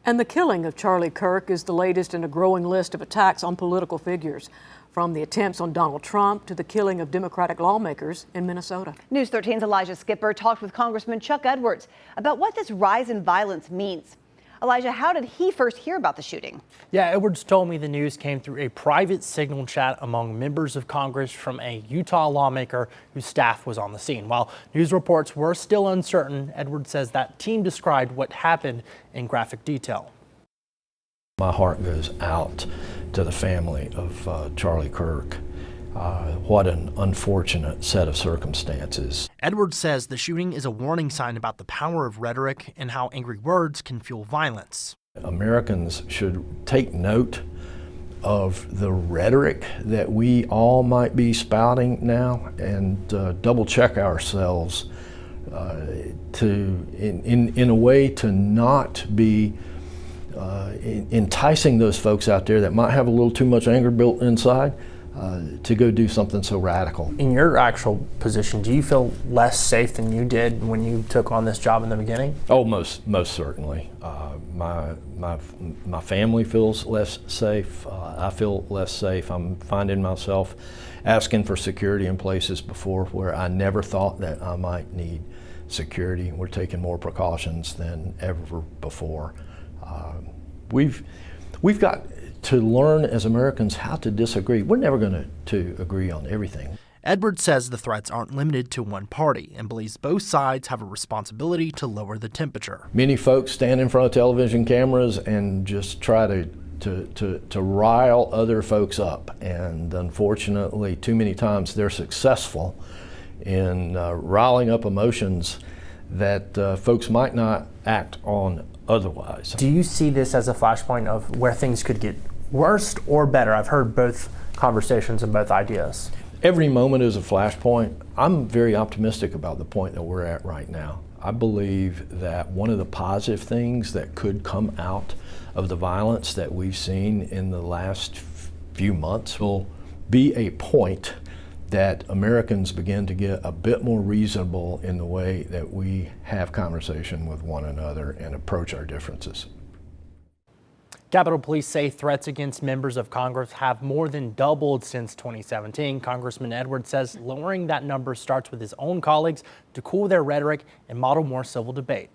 And the killing of Charlie Kirk is the latest in a growing list of attacks on political figures, from the attempts on Donald Trump to the killing of Democratic lawmakers in Minnesota. News 13's Elijah Skipper talked with Congressman Chuck Edwards about what this rise in violence means. Elijah, how did he first hear about the shooting? Yeah, Edwards told me the news came through a private signal chat among members of Congress from a Utah lawmaker whose staff was on the scene. While news reports were still uncertain, Edwards says that team described what happened in graphic detail. My heart goes out to the family of Charlie Kirk. What an unfortunate set of circumstances. Edwards says the shooting is a warning sign about the power of rhetoric and how angry words can fuel violence. Americans should take note of the rhetoric that we all might be spouting now and double check ourselves in a way to not be enticing those folks out there that might have a little too much anger built inside to go do something so radical. In your actual position, do you feel less safe than you did when you took on this job in the beginning? Oh, most certainly. My family feels less safe. I feel less safe. I'm finding myself asking for security in places before where I never thought that I might need security. We're taking more precautions than ever before. We've got to learn as Americans how to disagree. We're never going to agree on everything. Edwards says the threats aren't limited to one party and believes both sides have a responsibility to lower the temperature. Many folks stand in front of television cameras and just try to rile other folks up, and unfortunately too many times they're successful in riling up emotions that folks might not act on otherwise. Do you see this as a flashpoint of where things could get worse or better? I've heard both conversations and both ideas. Every moment is a flashpoint. I'm very optimistic about the point that we're at right now. I believe that one of the positive things that could come out of the violence that we've seen in the last few months will be a point that Americans begin to get a bit more reasonable in the way that we have conversation with one another and approach our differences. Capitol Police say threats against members of Congress have more than doubled since 2017. Congressman Edwards says lowering that number starts with his own colleagues to cool their rhetoric and model more civil debate.